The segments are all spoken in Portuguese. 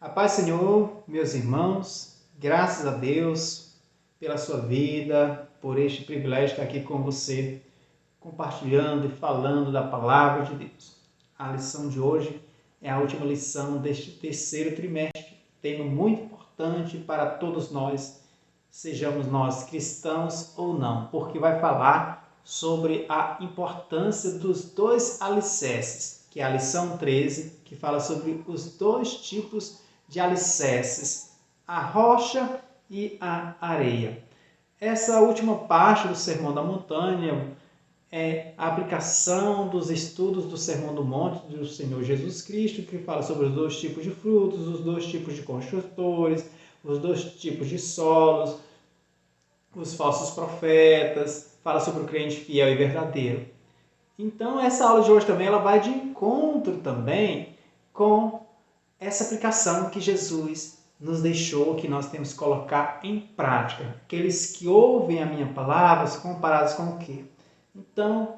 A paz, Senhor, meus irmãos, graças a Deus pela sua vida, por este privilégio de estar aqui com você, compartilhando e falando da palavra de Deus. A lição de hoje é a última lição deste terceiro trimestre, tema muito importante para todos nós, sejamos nós cristãos ou não, porque vai falar sobre a importância dos dois alicerces, que é a lição 13, que fala sobre os dois tipos de alicerces, a rocha e a areia. Essa última parte do Sermão da Montanha é a aplicação dos estudos do Sermão do Monte do Senhor Jesus Cristo, que fala sobre os dois tipos de frutos, os dois tipos de construtores, os dois tipos de solos, os falsos profetas, fala sobre o crente fiel e verdadeiro. Então, essa aula de hoje também ela vai de encontro também com essa aplicação que Jesus nos deixou, que nós temos que colocar em prática. Aqueles que ouvem a minha palavra são comparados com o quê? Então,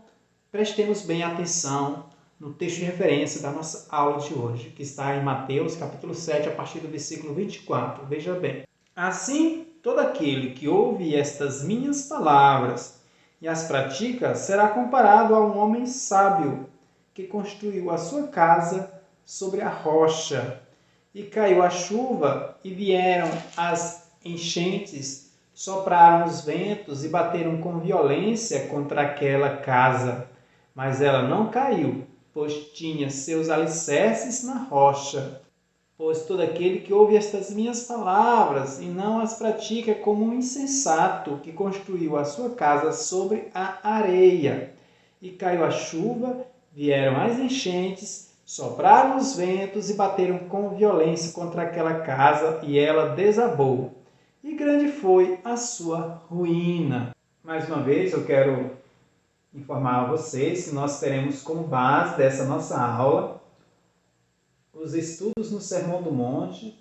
prestemos bem atenção no texto de referência da nossa aula de hoje, que está em Mateus, capítulo 7, a partir do versículo 24. Veja bem. Assim, todo aquele que ouve estas minhas palavras e as pratica será comparado a um homem sábio que construiu a sua casa sobre a rocha. E caiu a chuva, e vieram as enchentes, sopraram os ventos e bateram com violência contra aquela casa. Mas ela não caiu, pois tinha seus alicerces na rocha. Pois todo aquele que ouve estas minhas palavras e não as pratica é como um insensato que construiu a sua casa sobre a areia. E caiu a chuva, vieram as enchentes, sopraram os ventos e bateram com violência contra aquela casa, e ela desabou. E grande foi a sua ruína. Mais uma vez eu quero informar a vocês que nós teremos como base dessa nossa aula os estudos no Sermão do Monte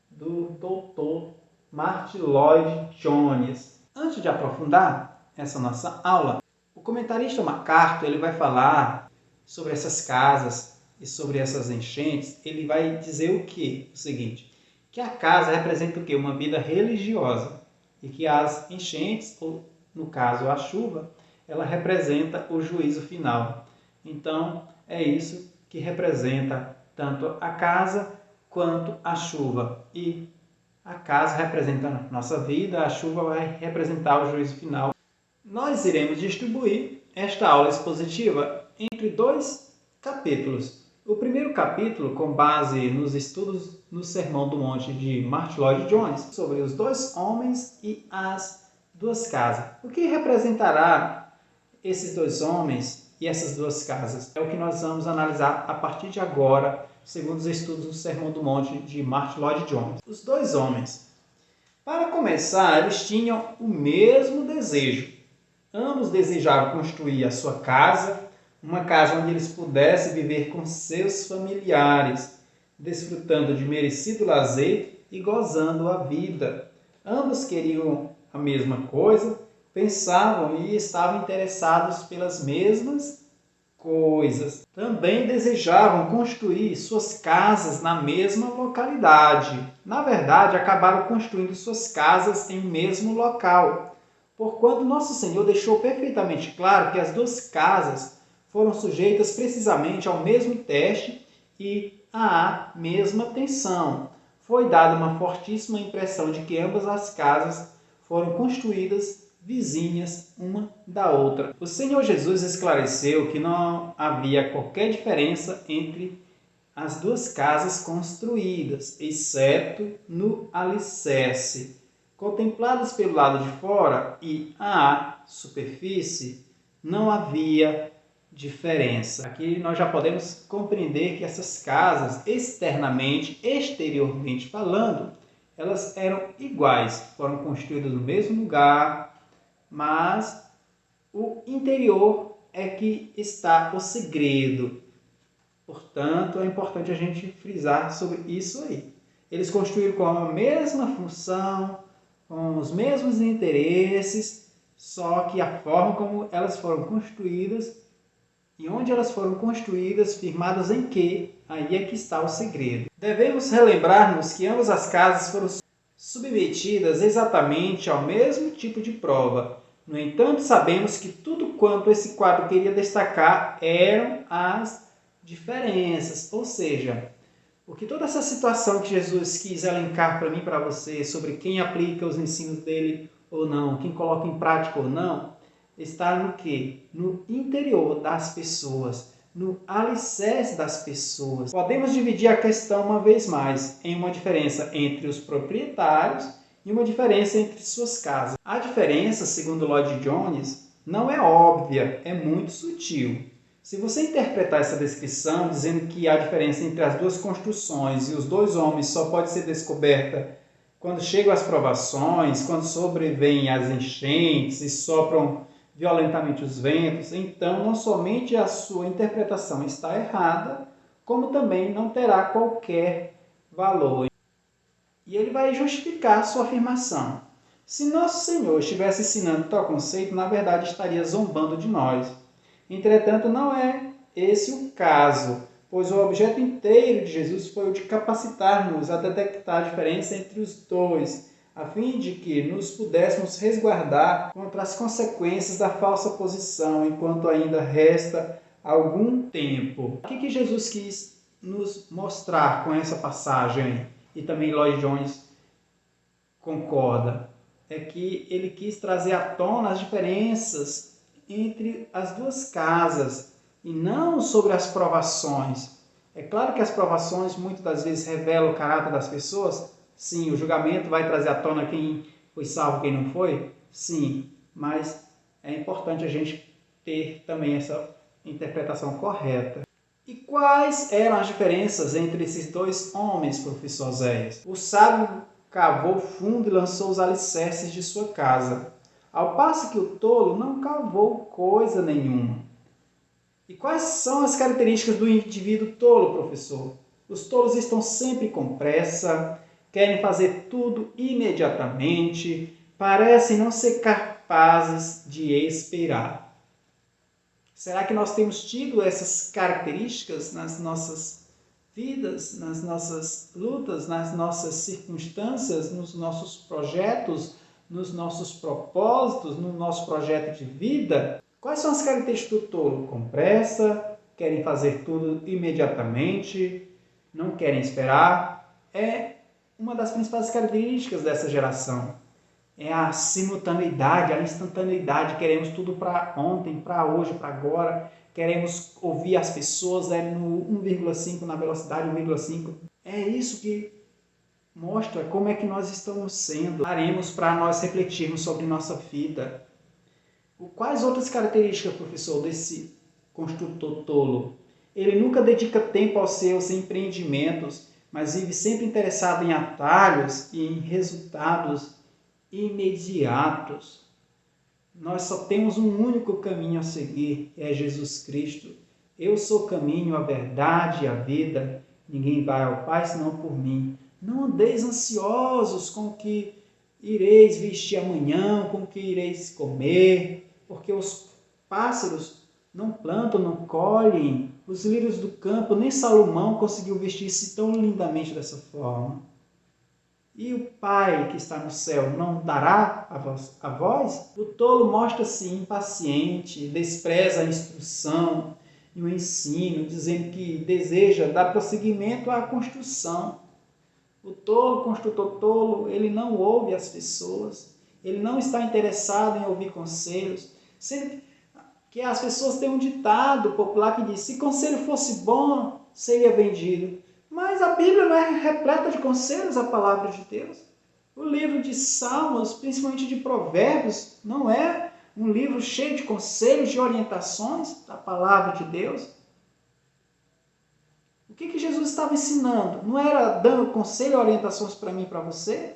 do Dr. Martyn Lloyd-Jones. Antes de aprofundar essa nossa aula, o comentarista MacArthur ele vai falar sobre essas casas e sobre essas enchentes. Ele vai dizer o quê? O seguinte, que a casa representa o quê? Uma vida religiosa, e que as enchentes, ou no caso a chuva, ela representa o juízo final. Então, é isso que representa tanto a casa quanto a chuva. E a casa representa a nossa vida, a chuva vai representar o juízo final. Nós iremos distribuir esta aula expositiva entre dois capítulos. O primeiro capítulo, com base nos estudos no Sermão do Monte de Martyn Lloyd-Jones, sobre os dois homens e as duas casas. O que representará esses dois homens e essas duas casas? É o que nós vamos analisar a partir de agora, segundo os estudos do Sermão do Monte de Martyn Lloyd-Jones. Os dois homens, para começar, eles tinham o mesmo desejo. Ambos desejavam construir a sua casa, uma casa onde eles pudessem viver com seus familiares, desfrutando de merecido lazer e gozando a vida. Ambos queriam a mesma coisa, pensavam e estavam interessados pelas mesmas coisas. Também desejavam construir suas casas na mesma localidade. Na verdade, acabaram construindo suas casas em mesmo local, porquanto nosso Senhor deixou perfeitamente claro que as duas casas foram sujeitas precisamente ao mesmo teste e à mesma tensão. Foi dada uma fortíssima impressão de que ambas as casas foram construídas vizinhas uma da outra. O Senhor Jesus esclareceu que não havia qualquer diferença entre as duas casas construídas, exceto no alicerce. Contempladas pelo lado de fora e à superfície, não havia diferença. Aqui nós já podemos compreender que essas casas, externamente, exteriormente falando, elas eram iguais, foram construídas no mesmo lugar, mas o interior é que está o segredo. Portanto, é importante a gente frisar sobre isso aí. Eles construíram com a mesma função, com os mesmos interesses, só que a forma como elas foram construídas E onde elas foram construídas, firmadas em quê? Aí é que está o segredo. Devemos relembrar-nos que ambas as casas foram submetidas exatamente ao mesmo tipo de prova. No entanto, sabemos que tudo quanto esse quadro queria destacar eram as diferenças, ou seja, porque toda essa situação que Jesus quis elencar para mim e para você sobre quem aplica os ensinos dele ou não, quem coloca em prática ou não, está no quê? No interior das pessoas, no alicerce das pessoas. Podemos dividir a questão uma vez mais em uma diferença entre os proprietários e uma diferença entre suas casas. A diferença, segundo Lloyd Jones, não é óbvia, é muito sutil. Se você interpretar essa descrição dizendo que a diferença entre as duas construções e os dois homens só pode ser descoberta quando chegam as provações, quando sobrevêm as enchentes e sopram violentamente os ventos, então não somente a sua interpretação está errada, como também não terá qualquer valor. E ele vai justificar a sua afirmação. Se nosso Senhor estivesse ensinando tal conceito, na verdade estaria zombando de nós. Entretanto, não é esse o caso, pois o objeto inteiro de Jesus foi o de capacitar-nos a detectar a diferença entre os dois, a fim de que nos pudéssemos resguardar contra as consequências da falsa posição, enquanto ainda resta algum tempo. O que Jesus quis nos mostrar com essa passagem, e também Lloyd Jones concorda, é que ele quis trazer à tona as diferenças entre as duas casas e não sobre as provações. É claro que as provações muitas das vezes revelam o caráter das pessoas. Sim, o julgamento vai trazer à tona quem foi salvo e quem não foi. Sim, mas é importante a gente ter também essa interpretação correta. E quais eram as diferenças entre esses dois homens, professor Zéias? O sábio cavou fundo e lançou os alicerces de sua casa, ao passo que o tolo não cavou coisa nenhuma. E quais são as características do indivíduo tolo, professor? Os tolos estão sempre com pressa, querem fazer tudo imediatamente, parecem não ser capazes de esperar. Será que nós temos tido essas características nas nossas vidas, nas nossas lutas, nas nossas circunstâncias, nos nossos projetos, nos nossos propósitos, no nosso projeto de vida? Quais são as características do tolo? Com pressa, querem fazer tudo imediatamente, não querem esperar. É uma das principais características dessa geração. É a simultaneidade, a instantaneidade. Queremos tudo para ontem, para hoje, para agora. Queremos ouvir as pessoas no 1,5, na velocidade 1,5. É isso que mostra como é que nós estamos sendo. Faremos para nós refletirmos sobre nossa vida. Quais outras características, professor, desse construtor tolo? Ele nunca dedica tempo aos seus empreendimentos, mas vive sempre interessado em atalhos e em resultados imediatos. Nós só temos um único caminho a seguir, é Jesus Cristo. Eu sou o caminho, a verdade e a vida. Ninguém vai ao Pai senão por mim. Não andeis ansiosos com o que ireis vestir amanhã, com o que ireis comer, porque os pássaros não plantam, não colhem, os lírios do campo, nem Salomão conseguiu vestir-se tão lindamente dessa forma. E o Pai que está no céu não dará a vós? O tolo mostra-se impaciente, despreza a instrução e o ensino, dizendo que deseja dar prosseguimento à construção. O tolo, construtor tolo, ele não ouve as pessoas, ele não está interessado em ouvir conselhos, sendo que as pessoas têm um ditado popular que diz: se conselho fosse bom, seria vendido. Mas a Bíblia não é repleta de conselhos, a palavra de Deus. O livro de Salmos, principalmente de Provérbios, não é um livro cheio de conselhos, de orientações da palavra de Deus. O que Jesus estava ensinando? Não era dando conselho e orientações para mim e para você?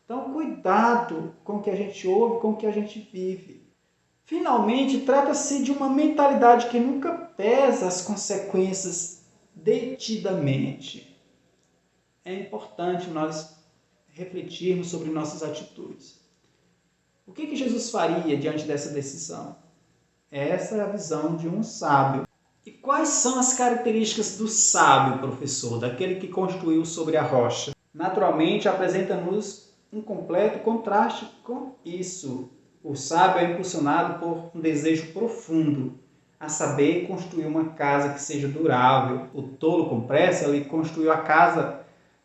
Então, cuidado com o que a gente ouve, com o que a gente vive. Finalmente, trata-se de uma mentalidade que nunca pesa as consequências detidamente. É importante nós refletirmos sobre nossas atitudes. O que Jesus faria diante dessa decisão? Essa é a visão de um sábio. E quais são as características do sábio, professor, daquele que construiu sobre a rocha? Naturalmente, apresenta-nos um completo contraste com isso. O sábio é impulsionado por um desejo profundo, a saber, construir uma casa que seja durável. O tolo com pressa, ele construiu a casa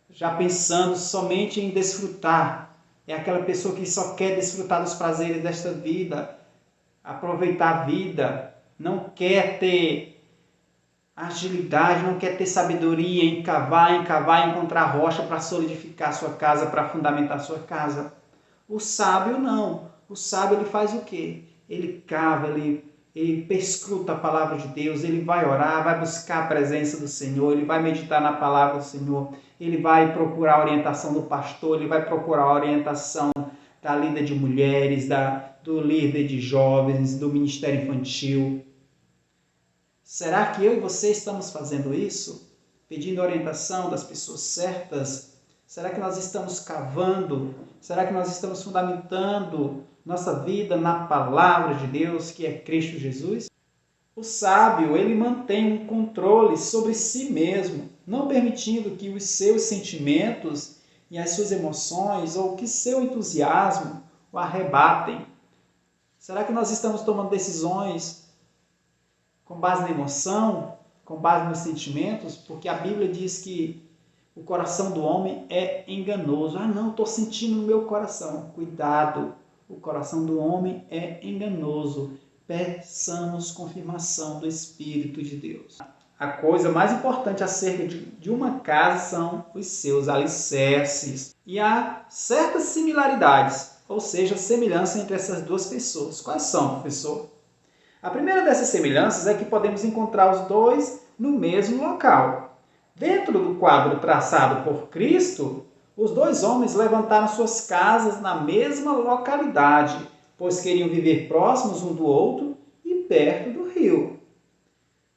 já pensando somente em desfrutar. É aquela pessoa que só quer desfrutar dos prazeres desta vida, aproveitar a vida, não quer ter agilidade, não quer ter sabedoria em cavar, encontrar rocha para solidificar sua casa, para fundamentar sua casa. O sábio não. O sábio ele faz o quê? Ele cava, ele perscruta a palavra de Deus, ele vai orar, vai buscar a presença do Senhor, ele vai meditar na palavra do Senhor, ele vai procurar a orientação do pastor, ele vai procurar a orientação da líder de mulheres, do líder de jovens, do ministério infantil. Será que eu e você estamos fazendo isso? Pedindo orientação das pessoas certas? Será que nós estamos cavando? Será que nós estamos fundamentando nossa vida na palavra de Deus, que é Cristo Jesus? O sábio, ele mantém um controle sobre si mesmo, não permitindo que os seus sentimentos e as suas emoções ou que seu entusiasmo o arrebatem. Será que nós estamos tomando decisões com base na emoção, com base nos sentimentos? Porque a Bíblia diz que o coração do homem é enganoso. Não, estou sentindo no meu coração. Cuidado, o coração do homem é enganoso. Peçamos confirmação do Espírito de Deus. A coisa mais importante acerca de uma casa são os seus alicerces. E há certas similaridades, ou seja, semelhança entre essas duas pessoas. Quais são, professor? A primeira dessas semelhanças é que podemos encontrar os dois no mesmo local. Dentro do quadro traçado por Cristo, os dois homens levantaram suas casas na mesma localidade, pois queriam viver próximos um do outro e perto do rio.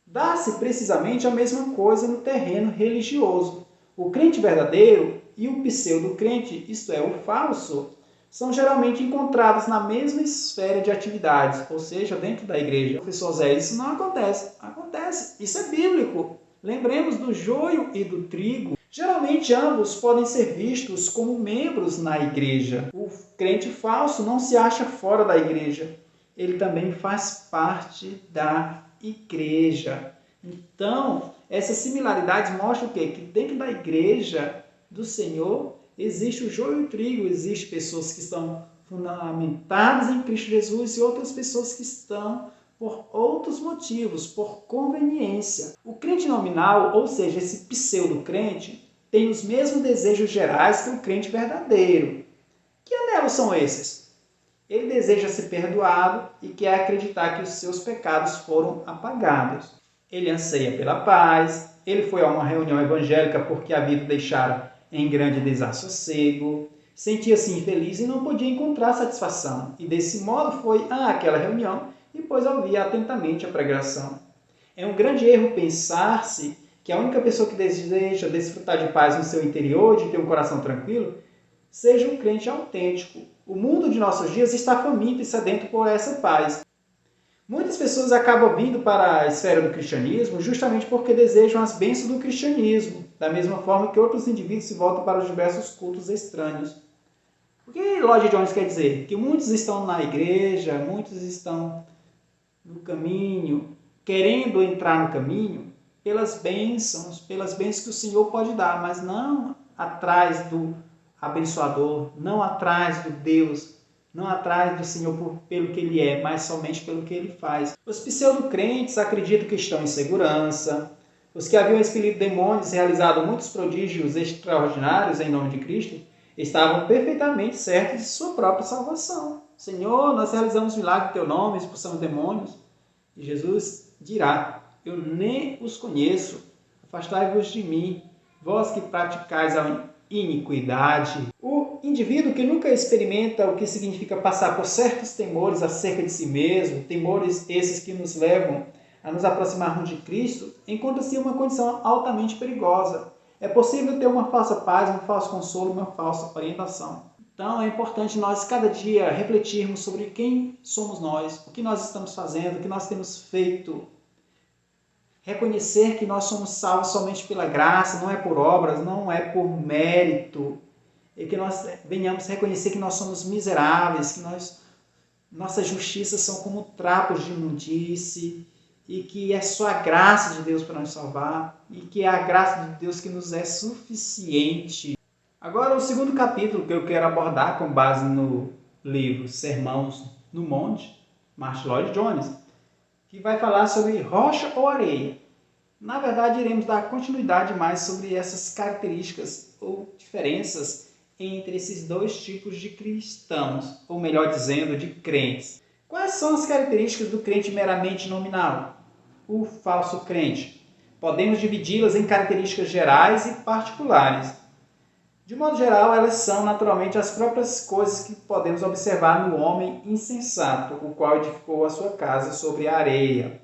Dá-se precisamente a mesma coisa no terreno religioso. O crente verdadeiro e o pseudo-crente, isto é, o falso, são geralmente encontrados na mesma esfera de atividades, ou seja, dentro da igreja. Professor Zé, isso não acontece. Acontece. Isso é bíblico. Lembremos do joio e do trigo. Geralmente ambos podem ser vistos como membros na igreja. O crente falso não se acha fora da igreja. Ele também faz parte da igreja. Então, essas similaridades mostram o quê? Que dentro da igreja do Senhor existe o joio e o trigo. Existem pessoas que estão fundamentadas em Cristo Jesus e outras pessoas que estão por outros motivos, por conveniência. O crente nominal, ou seja, esse pseudo-crente, tem os mesmos desejos gerais que o crente verdadeiro. Que anelos são esses? Ele deseja ser perdoado e quer acreditar que os seus pecados foram apagados. Ele anseia pela paz, ele foi a uma reunião evangélica porque a vida o deixara em grande desassossego, sentia-se infeliz e não podia encontrar satisfação. E desse modo foi àquela reunião e depois ouvia atentamente a pregação. É um grande erro pensar-se que a única pessoa que deseja desfrutar de paz no seu interior, de ter um coração tranquilo, seja um crente autêntico. O mundo de nossos dias está faminto e sedento por essa paz. Muitas pessoas acabam vindo para a esfera do cristianismo justamente porque desejam as bênçãos do cristianismo, da mesma forma que outros indivíduos se voltam para os diversos cultos estranhos. O que Lloyd Jones quer dizer? Que muitos estão na igreja, muitos estão no caminho, querendo entrar no caminho pelas bênçãos que o Senhor pode dar, mas não atrás do abençoador, não atrás do Deus, não atrás do Senhor pelo que Ele é, mas somente pelo que Ele faz. Os pseudo-crentes acreditam que estão em segurança. Os que haviam expelido demônios e realizado muitos prodígios extraordinários em nome de Cristo estavam perfeitamente certos de sua própria salvação. Senhor, nós realizamos milagre em Teu nome, expulsamos demônios. E Jesus dirá, eu nem os conheço, afastai-vos de mim, vós que praticais a iniquidade. O indivíduo que nunca experimenta o que significa passar por certos temores acerca de si mesmo, temores esses que nos levam a nos aproximarmos de Cristo, encontra-se em uma condição altamente perigosa. É possível ter uma falsa paz, um falso consolo, uma falsa orientação. Então é importante nós cada dia refletirmos sobre quem somos nós, o que nós estamos fazendo, o que nós temos feito reconhecer que nós somos salvos somente pela graça, não é por obras, não é por mérito, e que nós venhamos reconhecer que nós somos miseráveis, que nossas justiças são como trapos de imundície, e que é só a graça de Deus para nos salvar, e que é a graça de Deus que nos é suficiente. Agora, o segundo capítulo que eu quero abordar com base no livro Sermões no Monte, Martyn Lloyd-Jones, que vai falar sobre rocha ou areia. Na verdade, iremos dar continuidade mais sobre essas características ou diferenças entre esses dois tipos de cristãos, ou melhor dizendo, de crentes. Quais são as características do crente meramente nominal? O falso crente. Podemos dividi-las em características gerais e particulares. De modo geral, elas são naturalmente as próprias coisas que podemos observar no homem insensato, o qual edificou a sua casa sobre a areia.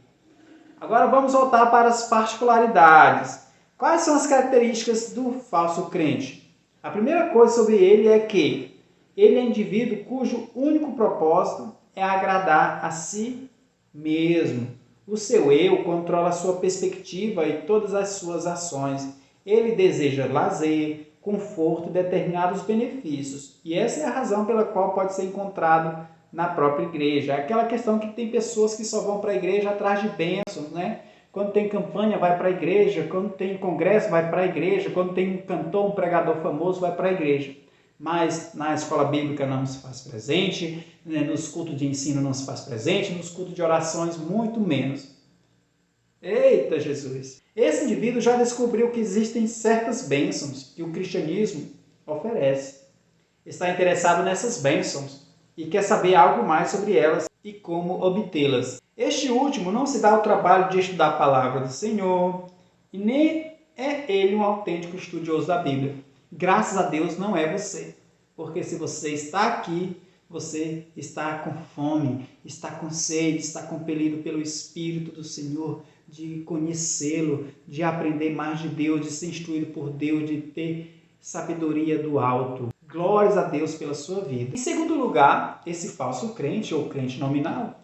Agora vamos voltar para as particularidades. Quais são as características do falso crente? A primeira coisa sobre ele é que ele é um indivíduo cujo único propósito é agradar a si mesmo. O seu eu controla a sua perspectiva e todas as suas ações. Ele deseja lazer, conforto e determinados benefícios. E essa é a razão pela qual pode ser encontrado na própria igreja. É aquela questão que tem pessoas que só vão para a igreja atrás de bênçãos, né? Quando tem campanha, vai para a igreja. Quando tem congresso, vai para a igreja. Quando tem um cantor, um pregador famoso, vai para a igreja. Mas na escola bíblica não se faz presente, né? Nos cultos de ensino não se faz presente, nos cultos de orações muito menos. Eita Jesus! Esse indivíduo já descobriu que existem certas bênçãos que o cristianismo oferece. Está interessado nessas bênçãos e quer saber algo mais sobre elas e como obtê-las. Este último não se dá o trabalho de estudar a palavra do Senhor e nem é ele um autêntico estudioso da Bíblia. Graças a Deus não é você, porque se você está aqui, você está com fome, está com sede, está compelido pelo Espírito do Senhor de conhecê-lo, de aprender mais de Deus, de ser instruído por Deus, de ter sabedoria do alto. Glórias a Deus pela sua vida. Em segundo lugar, esse falso crente ou crente nominal,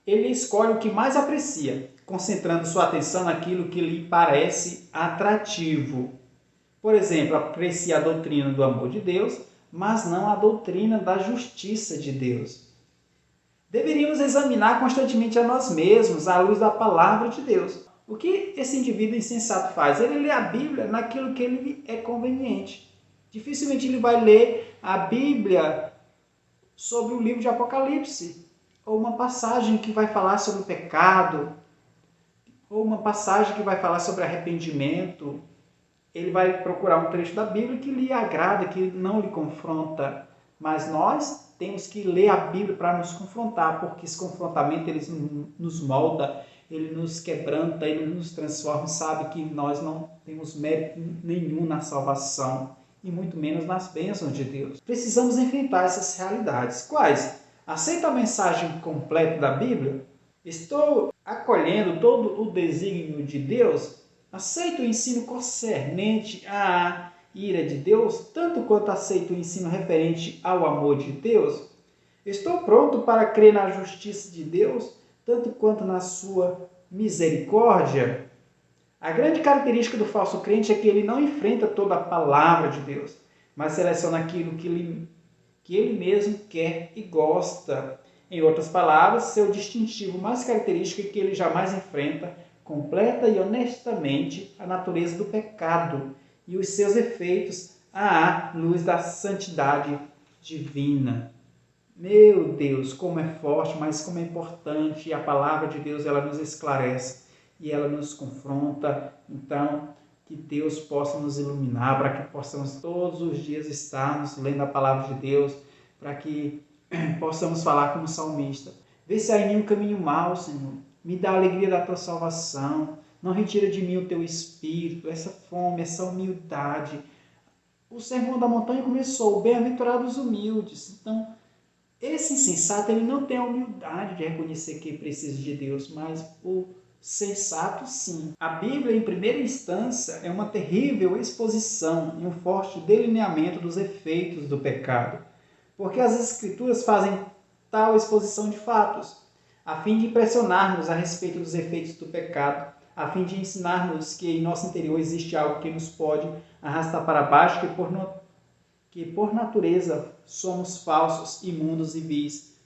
ele escolhe o que mais aprecia, concentrando sua atenção naquilo que lhe parece atrativo. Por exemplo, aprecia a doutrina do amor de Deus, mas não a doutrina da justiça de Deus. Deveríamos examinar constantemente a nós mesmos à luz da palavra de Deus. O que esse indivíduo insensato faz? Ele lê a Bíblia naquilo que ele é conveniente. Dificilmente ele vai ler a Bíblia sobre o livro de Apocalipse, ou uma passagem que vai falar sobre o pecado, ou uma passagem que vai falar sobre arrependimento. Ele vai procurar um trecho da Bíblia que lhe agrada, que não lhe confronta. Mas nós temos que ler a Bíblia para nos confrontar, porque esse confrontamento ele nos molda, ele nos quebranta, ele nos transforma, sabe que nós não temos mérito nenhum na salvação, e muito menos nas bênçãos de Deus. Precisamos enfrentar essas realidades. Quais? Aceita a mensagem completa da Bíblia? Estou acolhendo todo o desígnio de Deus? Aceito o ensino concernente à ira de Deus, tanto quanto aceito o ensino referente ao amor de Deus? Estou pronto para crer na justiça de Deus, tanto quanto na sua misericórdia? A grande característica do falso crente é que ele não enfrenta toda a palavra de Deus, mas seleciona aquilo que ele mesmo quer e gosta. Em outras palavras, seu distintivo mais característico é que ele jamais enfrenta completa e honestamente a natureza do pecado e os seus efeitos à luz da santidade divina. Meu Deus, como é forte, mas como é importante. E a palavra de Deus, ela nos esclarece e ela nos confronta. Então, que Deus possa nos iluminar, para que possamos todos os dias estarmos lendo a palavra de Deus, para que possamos falar como salmista. Vê se há em mim um caminho mau, Senhor. Me dá a alegria da tua salvação. Não retira de mim o teu espírito, essa fome, essa humildade. O sermão da montanha começou, bem-aventurados os humildes. Então, esse insensato, ele não tem a humildade de reconhecer que precisa de Deus, mas o sensato, sim. A Bíblia, em primeira instância, é uma terrível exposição e um forte delineamento dos efeitos do pecado, porque as Escrituras fazem tal exposição de fatos, a fim de impressionar-nos a respeito dos efeitos do pecado, a fim de ensinar-nos que em nosso interior existe algo que nos pode arrastar para baixo, que por natureza somos falsos, imundos e vis.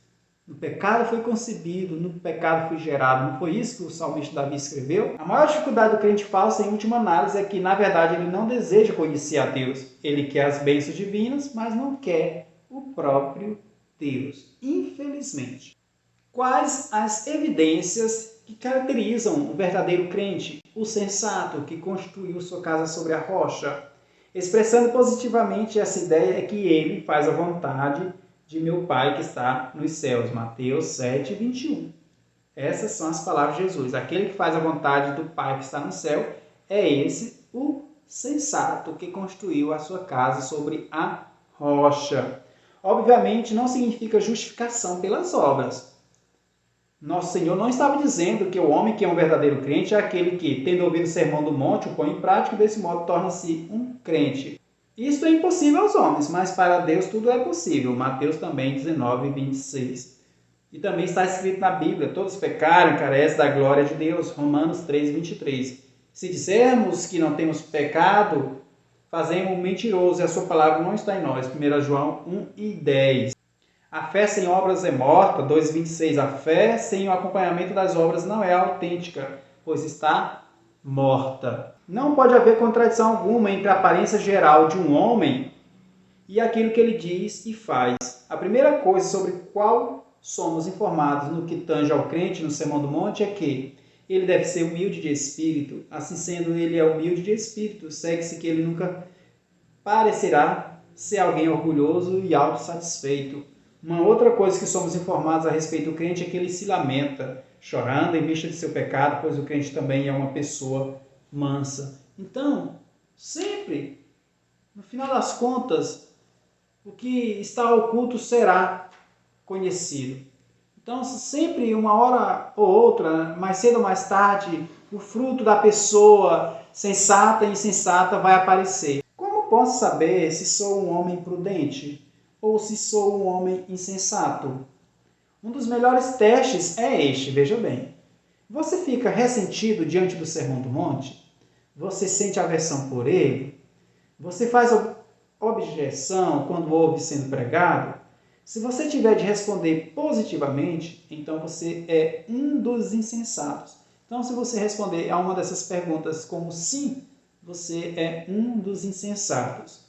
No pecado foi concebido, no pecado foi gerado. Não foi isso que o salmista Davi escreveu? A maior dificuldade do crente falso, em última análise, é que, na verdade, ele não deseja conhecer a Deus. Ele quer as bênçãos divinas, mas não quer o próprio Deus. Infelizmente. Quais as evidências que caracterizam o verdadeiro crente, o sensato que construiu sua casa sobre a rocha? Expressando positivamente essa ideia é que ele faz a vontade de meu Pai que está nos céus. Mateus 7, 21. Essas são as palavras de Jesus. Aquele que faz a vontade do Pai que está no céu é esse o sensato que construiu a sua casa sobre a rocha. Obviamente não significa justificação pelas obras. Nosso Senhor não estava dizendo que o homem que é um verdadeiro crente é aquele que, tendo ouvido o sermão do monte, o põe em prática e desse modo torna-se um crente. Isto é impossível aos homens, mas para Deus tudo é possível. Mateus também 19, 26. E também está escrito na Bíblia, todos pecaram e carecem da glória de Deus. Romanos 3, 23. Se dissermos que não temos pecado, fazemos mentiroso e a sua palavra não está em nós. 1 João 1 e 10. A fé sem obras é morta. 2, 26. A fé sem o acompanhamento das obras não é autêntica, pois está morta. Não pode haver contradição alguma entre a aparência geral de um homem e aquilo que ele diz e faz. A primeira coisa sobre qual somos informados no que tange ao crente no Sermão do Monte é que ele deve ser humilde de espírito. Assim sendo, ele é humilde de espírito. Segue-se que ele nunca parecerá ser alguém orgulhoso e autossatisfeito. Uma outra coisa que somos informados a respeito do crente é que ele se lamenta, chorando em vista de seu pecado, pois o crente também é uma pessoa mansa. Então, sempre, no final das contas, o que está oculto será conhecido. Então, sempre, uma hora ou outra, mais cedo ou mais tarde, o fruto da pessoa sensata e insensata vai aparecer. Como posso saber se sou um homem prudente ou se sou um homem insensato? Um dos melhores testes é este, veja bem. Você fica ressentido diante do Sermão do Monte? Você sente aversão por ele? Você faz objeção quando ouve sendo pregado? Se você tiver de responder positivamente, então você é um dos insensatos. Então, se você responder a uma dessas perguntas como sim, você é um dos insensatos.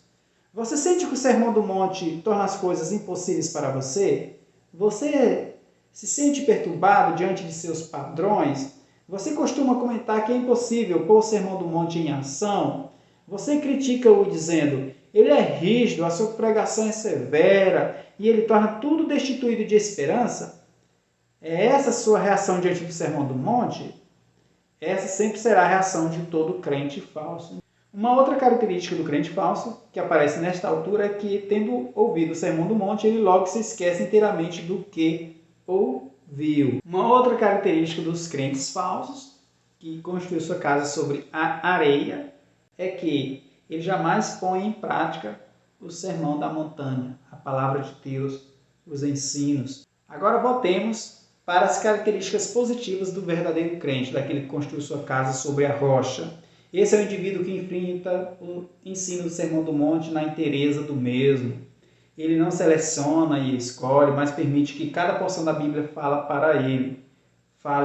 Você sente que o Sermão do Monte torna as coisas impossíveis para você? Você se sente perturbado diante de seus padrões? Você costuma comentar que é impossível pôr o Sermão do Monte em ação? Você critica-o dizendo, ele é rígido, a sua pregação é severa e ele torna tudo destituído de esperança? É essa a sua reação diante do Sermão do Monte? Essa sempre será a reação de todo crente falso. Uma outra característica do crente falso, que aparece nesta altura, é que, tendo ouvido o Sermão do Monte, ele logo se esquece inteiramente do que ouviu. Uma outra característica dos crentes falsos, que construiu sua casa sobre a areia, é que ele jamais põe em prática o sermão da montanha, a palavra de Deus, os ensinos. Agora voltemos para as características positivas do verdadeiro crente, daquele que construiu sua casa sobre a rocha. Esse é o indivíduo que enfrenta o ensino do Sermão do Monte na inteireza do mesmo. Ele não seleciona e escolhe, mas permite que cada porção da Bíblia fale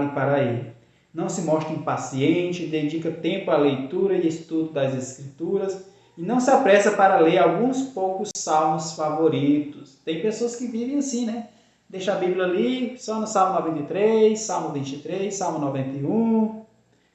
para ele. Não se mostra impaciente, dedica tempo à leitura e estudo das Escrituras e não se apressa para ler alguns poucos salmos favoritos. Tem pessoas que vivem assim, né? Deixa a Bíblia ali só no Salmo 93, Salmo 23, Salmo 91...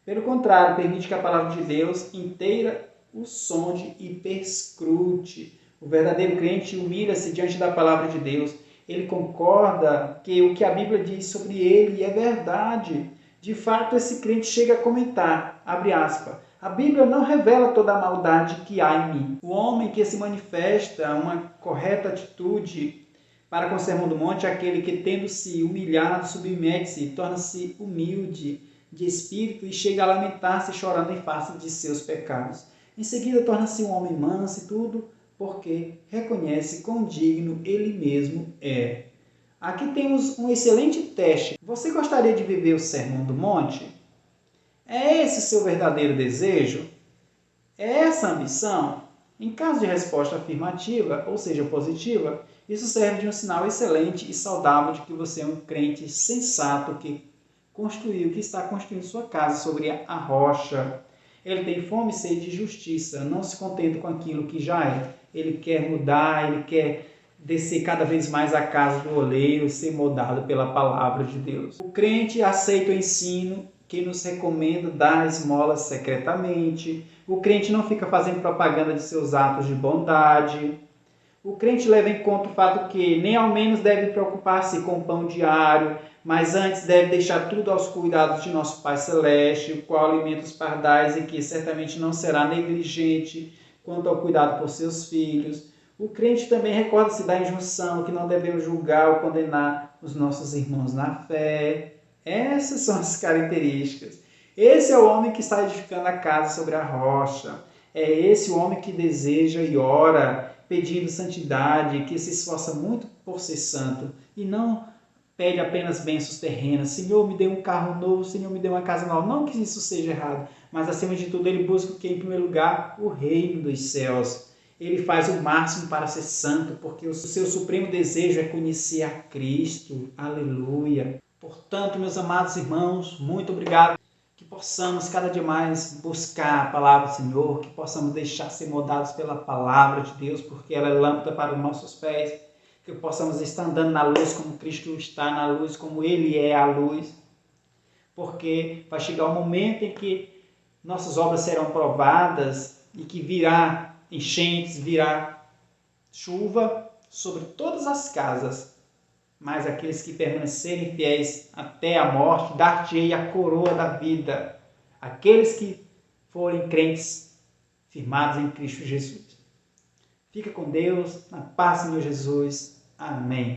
Pelo contrário, permite que a palavra de Deus inteira o sonde e perscrute. O verdadeiro crente humilha-se diante da palavra de Deus. Ele concorda que o que a Bíblia diz sobre ele é verdade. De fato, esse crente chega a comentar, abre aspas, a Bíblia não revela toda a maldade que há em mim. O homem que se manifesta uma correta atitude para com o Sermão do Monte é aquele que, tendo-se humilhado, submete-se e torna-se humilde de espírito e chega a lamentar-se chorando em face de seus pecados. Em seguida, torna-se um homem manso e tudo porque reconhece quão digno ele mesmo é. Aqui temos um excelente teste. Você gostaria de viver o Sermão do Monte? É esse o seu verdadeiro desejo? É essa a ambição? Em caso de resposta afirmativa, ou seja, positiva, isso serve de um sinal excelente e saudável de que você é um crente sensato que está construindo sua casa sobre a rocha. Ele tem fome e sede de justiça, não se contenta com aquilo que já é. Ele quer mudar, ele quer descer cada vez mais a casa do oleiro, ser moldado pela palavra de Deus. O crente aceita o ensino que nos recomenda dar esmolas secretamente. O crente não fica fazendo propaganda de seus atos de bondade. O crente leva em conta o fato que nem ao menos deve preocupar-se com o pão diário, mas antes deve deixar tudo aos cuidados de nosso Pai Celeste, o qual alimenta os pardais e que certamente não será negligente quanto ao cuidado por seus filhos. O crente também recorda-se da injunção que não devemos julgar ou condenar os nossos irmãos na fé. Essas são as características. Esse é o homem que está edificando a casa sobre a rocha. É esse o homem que deseja e ora pedindo santidade, que se esforça muito por ser santo e não pede apenas bênçãos terrenas. Senhor, me dê um carro novo, Senhor, me dê uma casa nova. Não que isso seja errado, mas acima de tudo ele busca o que? Em primeiro lugar, o reino dos céus. Ele faz o máximo para ser santo, porque o seu supremo desejo é conhecer a Cristo. Aleluia. Portanto, meus amados irmãos, muito obrigado. Que possamos cada dia mais buscar a palavra do Senhor, que possamos deixar ser moldados pela palavra de Deus, porque ela é lâmpada para os nossos pés, que possamos estar andando na luz como Cristo está na luz, como Ele é a luz, porque vai chegar o momento em que nossas obras serão provadas e que virá enchentes, virá chuva sobre todas as casas, mas aqueles que permanecerem fiéis até a morte, dar-te-ei a coroa da vida. Aqueles que forem crentes, firmados em Cristo Jesus. Fica com Deus, na paz do Senhor Jesus. Amém.